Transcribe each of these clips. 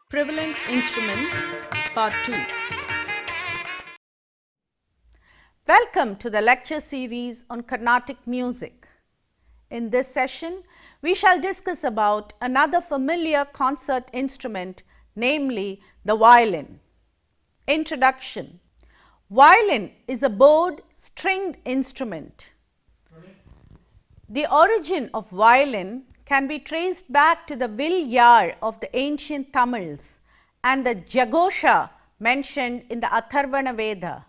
Prevalent Instruments, Part 2. Welcome to the lecture series on Carnatic music. In this session, we shall discuss about another familiar concert instrument, namely the violin. Introduction. Violin is a bowed stringed instrument. The origin of violin can be traced back to the vil-yar of the ancient Tamils and the Jagosha mentioned in the Atharvana Veda.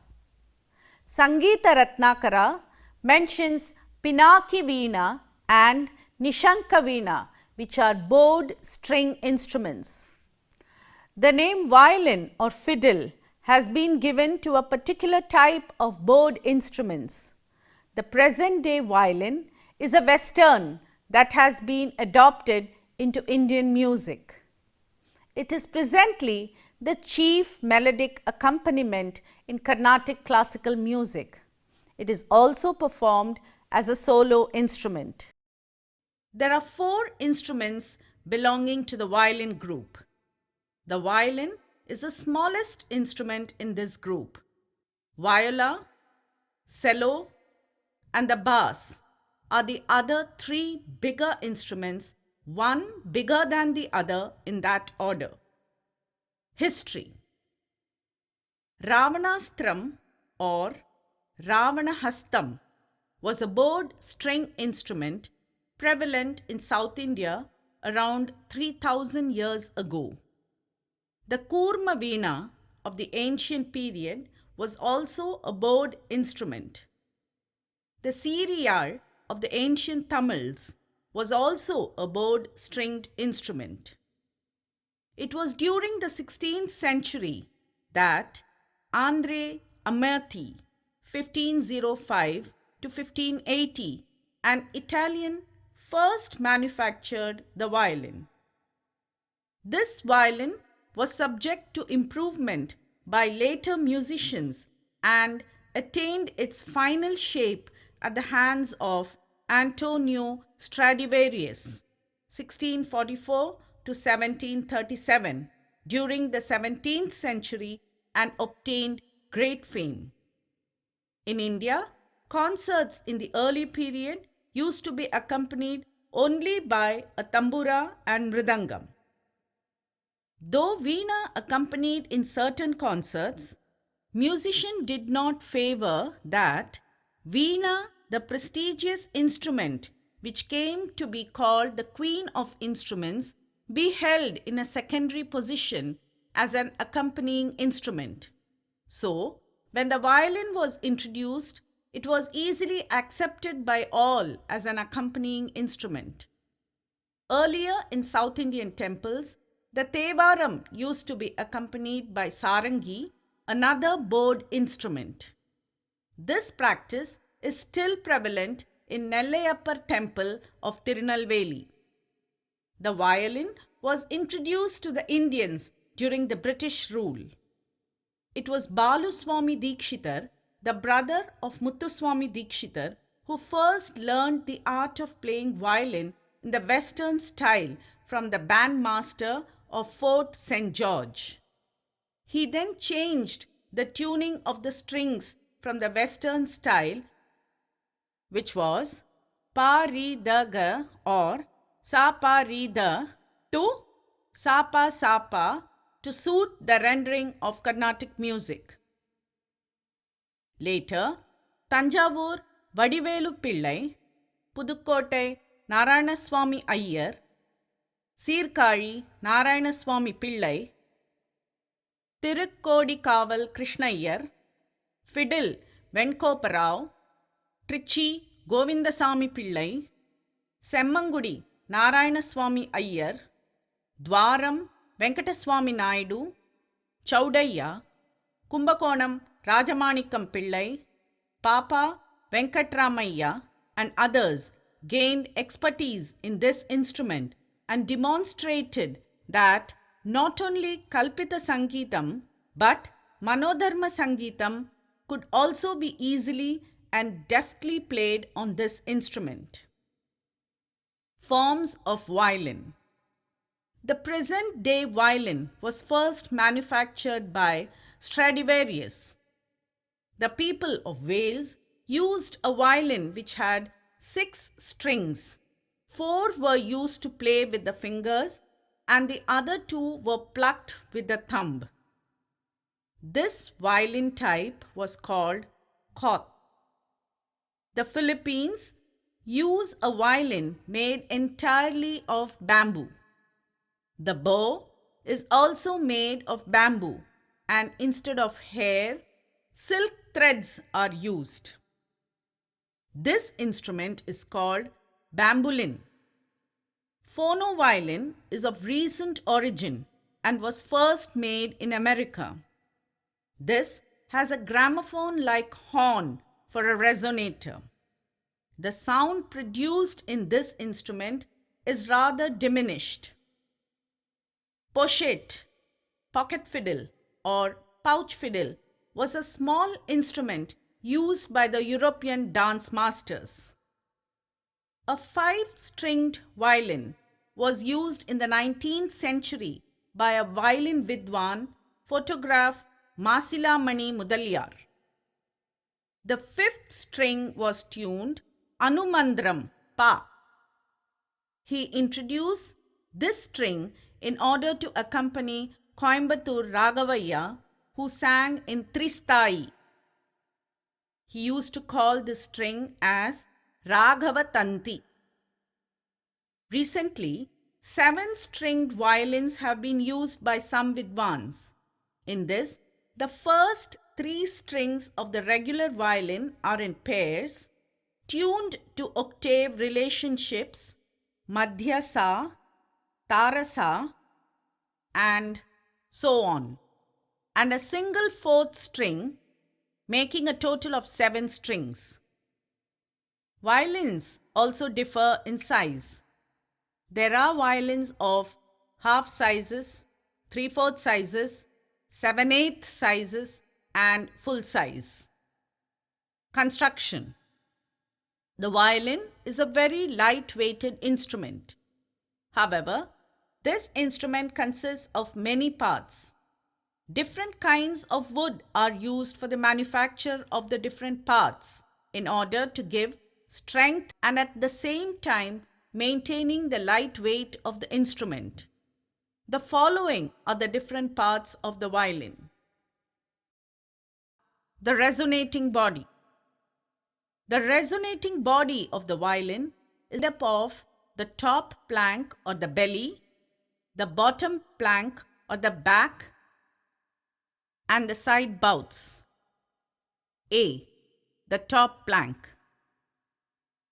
Sangeeta Ratnakara mentions Pinaki Veena and Nishanka Veena, which are bowed string instruments. The name violin or fiddle has been given to a particular type of bowed instruments. The present day violin is a Western that has been adopted into Indian music. It is presently the chief melodic accompaniment in Carnatic classical music. It is also performed as a solo instrument. There are 4 instruments belonging to the violin group. The violin is the smallest instrument in this group. Viola, cello, and the bass are the other 3 bigger instruments, one bigger than the other in that order. History. Ravanastram or Ravanahastam was a bowed string instrument prevalent in South India around 3000 years ago. The Kurma Veena of the ancient period was also a bowed instrument. The Siriyar of the ancient Tamils was also a bowed stringed instrument. It was during the 16th century that Andre Amarti, 1505 to 1580, an Italian, first manufactured the violin. This violin was subject to improvement by later musicians and attained its final shape at the hands of Antonio Stradivarius, 1644 to 1737, during the 17th century and obtained great fame. In India, concerts in the early period used to be accompanied only by a tambura and mridangam. Though veena accompanied in certain concerts, musicians did not favor that veena, the prestigious instrument which came to be called the Queen of Instruments, be held in a secondary position as an accompanying instrument. So, when the violin was introduced, it was easily accepted by all as an accompanying instrument. Earlier in South Indian temples, the Tevaram used to be accompanied by sarangi, another bowed instrument. This practice is still prevalent in Nellayappar temple of Tirunelveli. The violin was introduced to the Indians during the British rule. It was Baluswami Dikshitar, the brother of Muthuswami Dikshitar, who first learned the art of playing violin in the Western style from the bandmaster of Fort St. George. He then changed the tuning of the strings from the Western style, which was pa-ri-da-ga or sa-pa-ri-da, to sa-pa-sa-pa, to suit the rendering of Carnatic music. Later, Tanjavur Vadivelu Pillai, Pudukottai Narayanaswamy Iyer, Sirkazhi Narayanaswamy Pillai, Tirukkodikaval Krishnaiyer, Fiddle Venkopparao, Trichy Govindasamy Pillai, Semmangudi Narayanaswamy Iyer, Dwaram Venkataswamy Naidu, Chaudaya, Kumbakonam Rajamanikam Pillai, Papa Venkatramayya, and others gained expertise in this instrument and demonstrated that not only Kalpita Sangeetam but Manodharma Sangeetam could also be easily and deftly played on this instrument. Forms of violin. The present day violin was first manufactured by Stradivarius. The people of Wales used a violin which had 6 strings. 4 were used to play with the fingers, and the other 2 were plucked with the thumb. This violin type was called koth. The Philippines use a violin made entirely of bamboo. The bow is also made of bamboo, and instead of hair, silk threads are used. This instrument is called bamboulin. Phonoviolin is of recent origin and was first made in America. This has a gramophone-like horn for a resonator. The sound produced in this instrument is rather diminished. Pochette, pocket fiddle, or pouch fiddle was a small instrument used by the European dance masters. A 5-stringed violin was used in the 19th century by a violin vidwan, photograph Masila Mani Mudaliyar. The 5th string was tuned Anumandram Pa. He introduced this string in order to accompany Coimbatore Raghavaiah, who sang in Tristai. He used to call this string as Raghavatanti. Recently, 7-stringed violins have been used by some vidwans. In this, the first 3 strings of the regular violin are in pairs, tuned to octave relationships Madhya Sa, Tarasa, and so on, and a single 4th string, making a total of 7 strings. Violins also differ in size. There are violins of half sizes, 3/4 sizes, 7/8 sizes, and full size. Construction. The violin is a very light-weighted instrument. However, this instrument consists of many parts. Different kinds of wood are used for the manufacture of the different parts in order to give strength and at the same time maintaining the light weight of the instrument. The following are the different parts of the violin. The resonating body. The resonating body of the violin is made up of the top plank or the belly, the bottom plank or the back, and the side bouts. A. The top plank.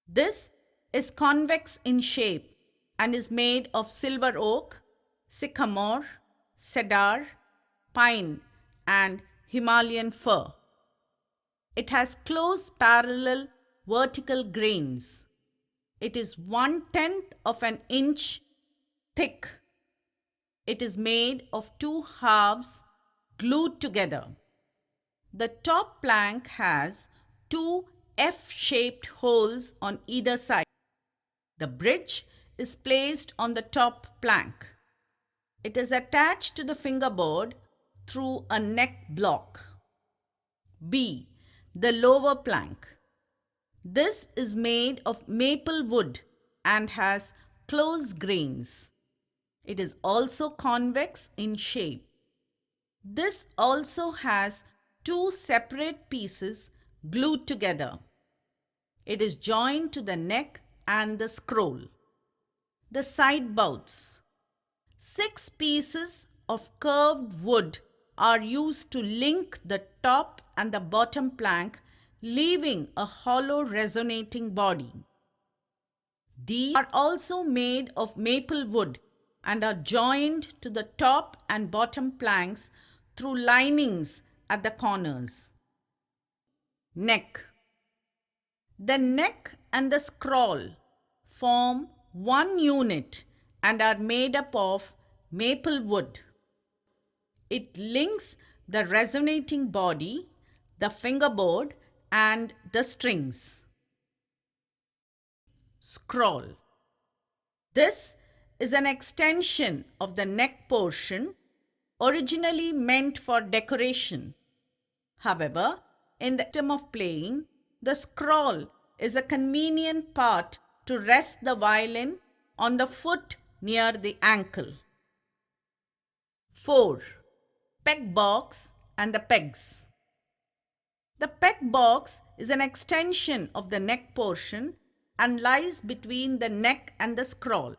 This is convex in shape and is made of silver oak, sycamore, cedar, pine, and Himalayan fir. It has close parallel vertical grains. It is 1/10 of an inch thick. It is made of 2 halves glued together. The top plank has 2 F-shaped holes on either side. The bridge is placed on the top plank. It is attached to the fingerboard through a neck block. B. The lower plank. This is made of maple wood and has close grains. It is also convex in shape. This also has 2 separate pieces glued together. It is joined to the neck and the scroll. The side bouts. 6 pieces of curved wood are used to link the top and the bottom plank, leaving a hollow resonating body. These are also made of maple wood and are joined to the top and bottom planks through linings at the corners. Neck. The neck and the scroll form one unit and are made up of maple wood. It links the resonating body, the fingerboard, and the strings. Scroll. This is an extension of the neck portion, originally meant for decoration. However, in the system of playing, the scroll is a convenient part to rest the violin on the foot near the ankle. 4. Peg box and the pegs. The peg box is an extension of the neck portion and lies between the neck and the scroll.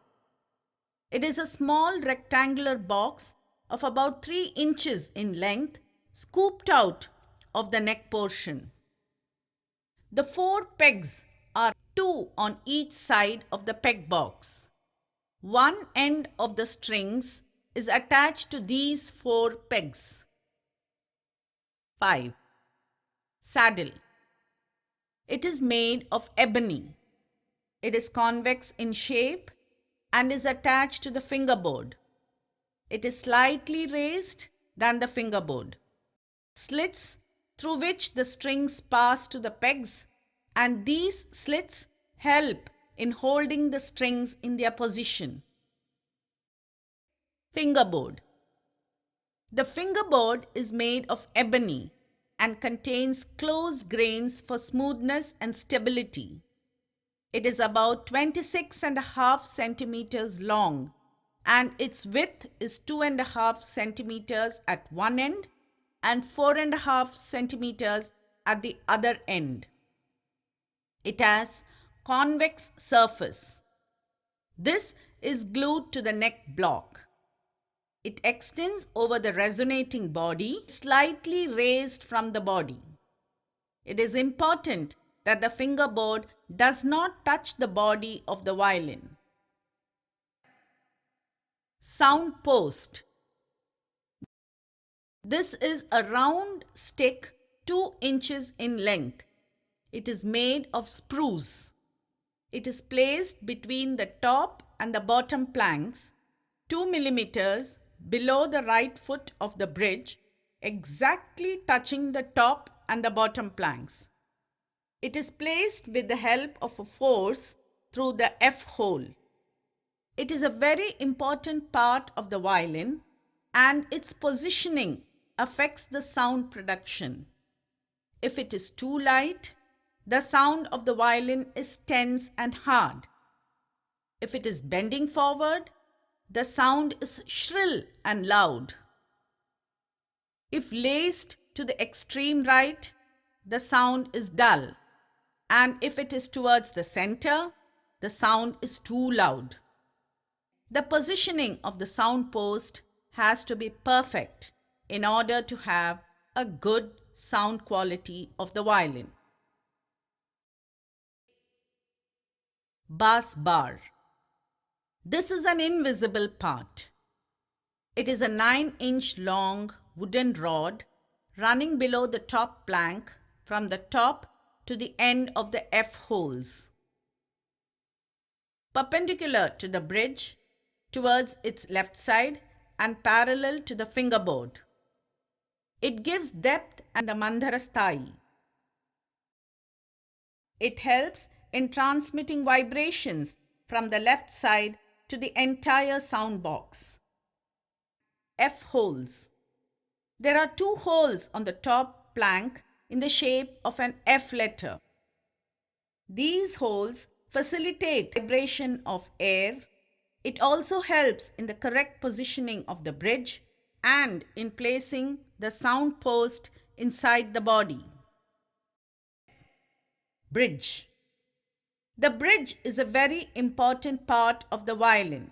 It is a small rectangular box of about 3 inches in length, scooped out of the neck portion. The 4 pegs are 2 on each side of the peg box. One end of the strings is attached to these 4 pegs. 5. Saddle. It is made of ebony. It is convex in shape and is attached to the fingerboard. It is slightly raised than the fingerboard. Slits through which the strings pass to the pegs, and these slits help in holding the strings in their position. Fingerboard. The fingerboard is made of ebony and contains close grains for smoothness and stability. It is about 26.5 centimeters long, and its width is 2.5 centimeters at one end and 4.5 centimeters at the other end. It has convex surface. This is glued to the neck block. It extends over the resonating body, slightly raised from the body. It is important that the fingerboard does not touch the body of the violin. Sound post. This is a round stick 2 inches in length. It is made of spruce. It is placed between the top and the bottom planks, 2 millimeters below the right foot of the bridge, exactly touching the top and the bottom planks. It is placed with the help of a force through the F hole. It is a very important part of the violin, and its positioning affects the sound production. If it is too light, the sound of the violin is tense and hard. If it is bending forward, the sound is shrill and loud. If laced to the extreme right, the sound is dull, and if it is towards the center, the sound is too loud. The positioning of the sound post has to be perfect in order to have a good sound quality of the violin. Bass bar. This is an invisible part. It is a 9-inch long wooden rod running below the top plank from the top to the end of the F holes, perpendicular to the bridge towards its left side and parallel to the fingerboard. It gives depth and the mandharasthai. It helps in transmitting vibrations from the left side to the entire sound box. F holes. There are 2 holes on the top plank in the shape of an F letter. These holes facilitate vibration of air. It also helps in the correct positioning of the bridge and in placing the sound post inside the body. Bridge. The bridge is a very important part of the violin.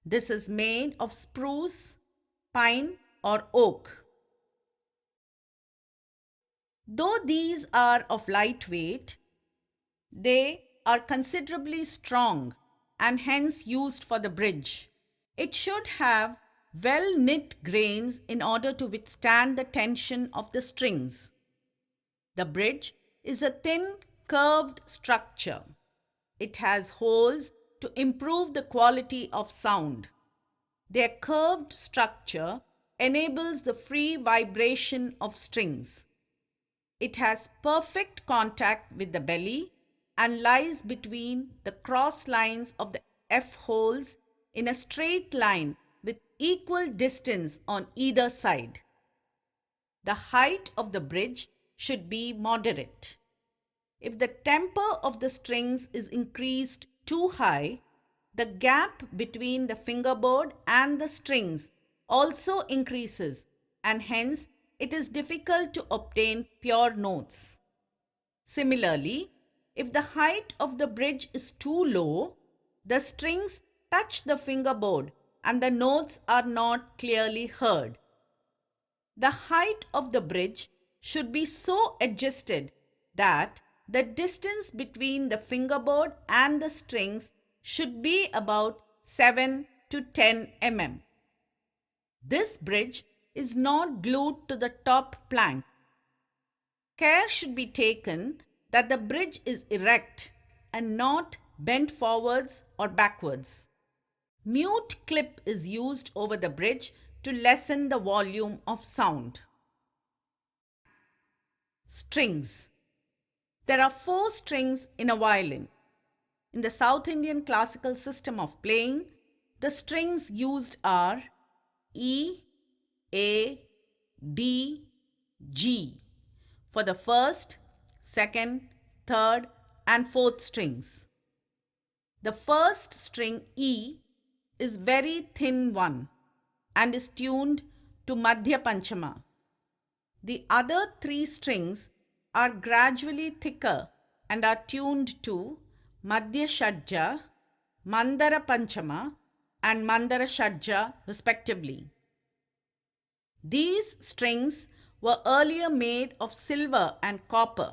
This is made of spruce, pine, or oak. Though these are of light weight, they are considerably strong and hence used for the bridge. It should have well knit grains in order to withstand the tension of the strings. The bridge is a thin, curved structure. It has holes to improve the quality of sound. Their curved structure enables the free vibration of strings. It has perfect contact with the belly and lies between the cross lines of the F holes in a straight line with equal distance on either side. The height of the bridge should be moderate. If the temper of the strings is increased too high, the gap between the fingerboard and the strings also increases, and hence it is difficult to obtain pure notes. Similarly, if the height of the bridge is too low, the strings touch the fingerboard and the notes are not clearly heard. The height of the bridge should be so adjusted that the distance between the fingerboard and the strings should be about 7 to 10 mm. This bridge is not glued to the top plank. Care should be taken that the bridge is erect and not bent forwards or backwards. Mute clip is used over the bridge to lessen the volume of sound. Strings. There are 4 strings in a violin. In the South Indian classical system of playing, the strings used are E, A, D, G for the first, second, third, and fourth strings. The first string E is very thin one and is tuned to Madhya Panchama. The other 3 strings are gradually thicker and are tuned to Madhya Shadja, Mandara Panchama, and Mandara Shadja respectively. These strings were earlier made of silver and copper.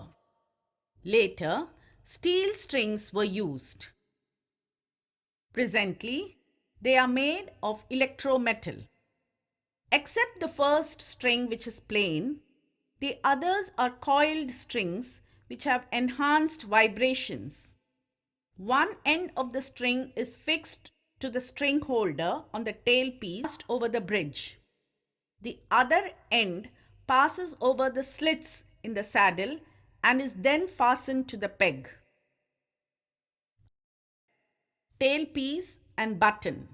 Later, steel strings were used. Presently, they are made of electrometal. Except the first string, which is plain, the others are coiled strings which have enhanced vibrations. One end of the string is fixed to the string holder on the tailpiece over the bridge. The other end passes over the slits in the saddle and is then fastened to the peg. Tailpiece and button.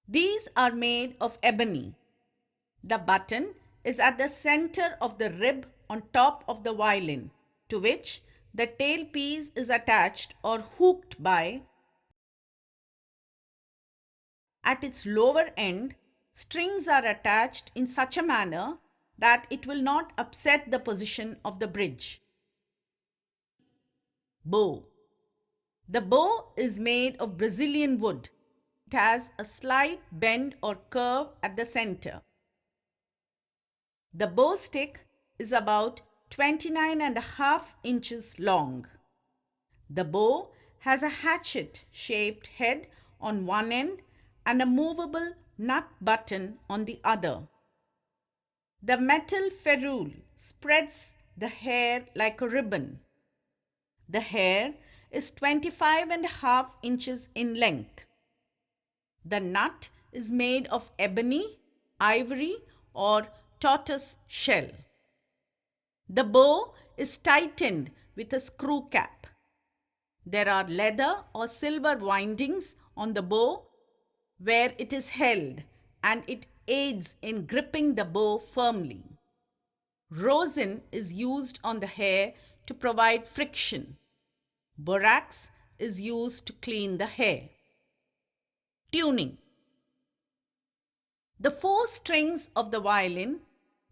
These are made of ebony. The button is at the center of the rib on top of the violin, to which the tailpiece is attached or hooked by. At its lower end, strings are attached in such a manner that it will not upset the position of the bridge. Bow. The bow is made of Brazilian wood. It has a slight bend or curve at the center. The bow stick is about 29.5 inches long. The bow has a hatchet-shaped head on one end and a movable nut button on the other. The metal ferrule spreads the hair like a ribbon. The hair is 25.5 inches in length. The nut is made of ebony, ivory, or tortoise shell. The bow is tightened with a screw cap. There are leather or silver windings on the bow where it is held, and it aids in gripping the bow firmly. Rosin is used on the hair to provide friction. Borax is used to clean the hair. Tuning. The 4 strings of the violin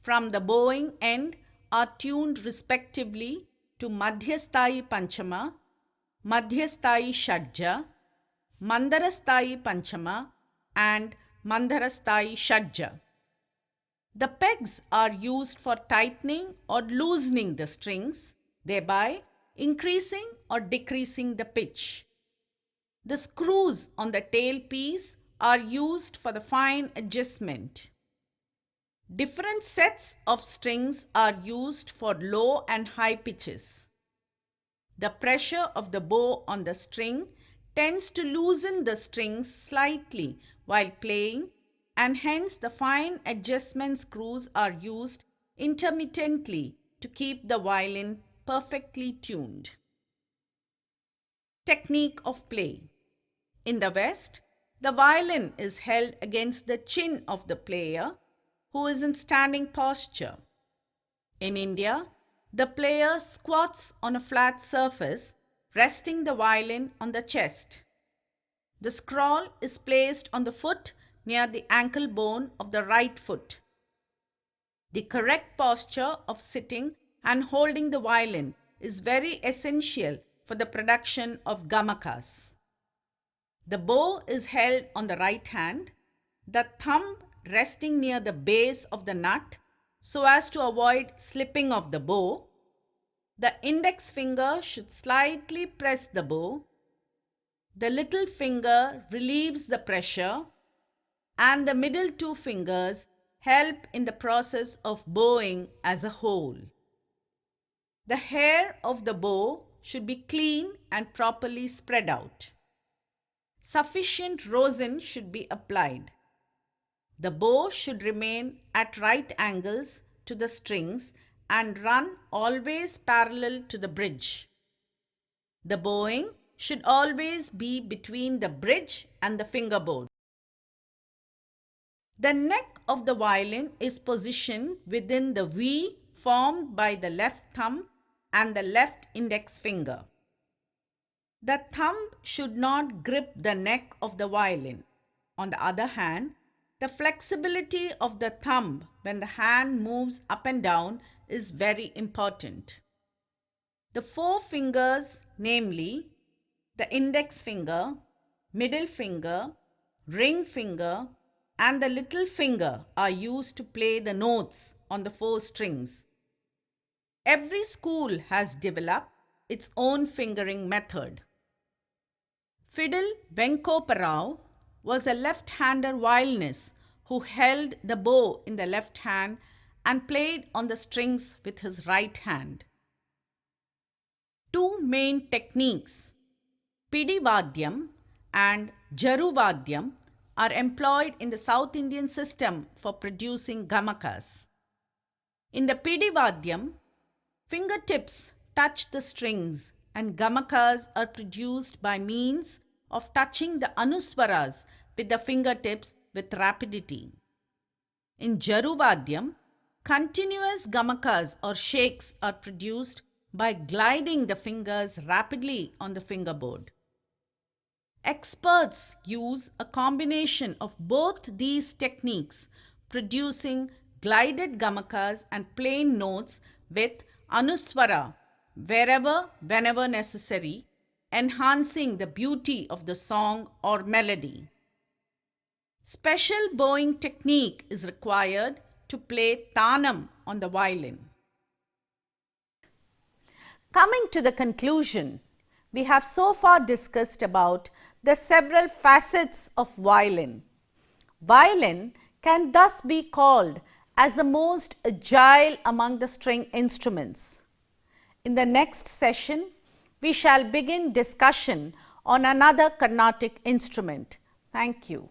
from the bowing end are tuned respectively to Madhyasthayi Panchama, Madhyasthayi Shadja, Mandarasthayi Panchama, and Mandarasthayi Shadja. The pegs are used for tightening or loosening the strings, thereby increasing or decreasing the pitch. The screws on the tailpiece are used for the fine adjustment. Different sets of strings are used for low and high pitches. The pressure of the bow on the string tends to loosen the strings slightly while playing and hence the fine adjustment screws are used intermittently to keep the violin perfectly tuned. Technique of play. In the West, the violin is held against the chin of the player who is in standing posture. In India, the player squats on a flat surface, resting the violin on the chest. The scroll is placed on the foot near the ankle bone of the right foot. The correct posture of sitting and holding the violin is very essential for the production of gamakas. The bow is held on the right hand, the thumb resting near the base of the nut so as to avoid slipping of the bow. The index finger should slightly press the bow. The little finger relieves the pressure, and the middle two fingers help in the process of bowing as a whole. The hair of the bow should be clean and properly spread out. Sufficient rosin should be applied. The bow should remain at right angles to the strings and run always parallel to the bridge. The bowing should always be between the bridge and the fingerboard. The neck of the violin is positioned within the V formed by the left thumb and the left index finger. The thumb should not grip the neck of the violin. On the other hand, the flexibility of the thumb when the hand moves up and down is very important. The four fingers, namely the index finger, middle finger, ring finger, and the little finger, are used to play the notes on the four strings. Every school has developed its own fingering method. Fiddle Venkoparao was a left-hander violinist who held the bow in the left hand and played on the strings with his right hand. Two main techniques, Pidivadyam and Jaruvadyam, are employed in the South Indian system for producing gamakas. In the Pidivadyam, fingertips touch the strings and gamakas are produced by means of touching the anuswaras with the fingertips with rapidity. In Jaruvadyam, continuous gamakas or shakes are produced by gliding the fingers rapidly on the fingerboard. Experts use a combination of both these techniques, producing glided gamakas and plain notes with anuswara whenever necessary, enhancing the beauty of the song or melody. Special bowing technique is required to play tanam on the violin. Coming to the conclusion, we have so far discussed about the several facets of violin. Violin can thus be called as the most agile among the string instruments. In the next session, we shall begin discussion on another Karnatic instrument. Thank you.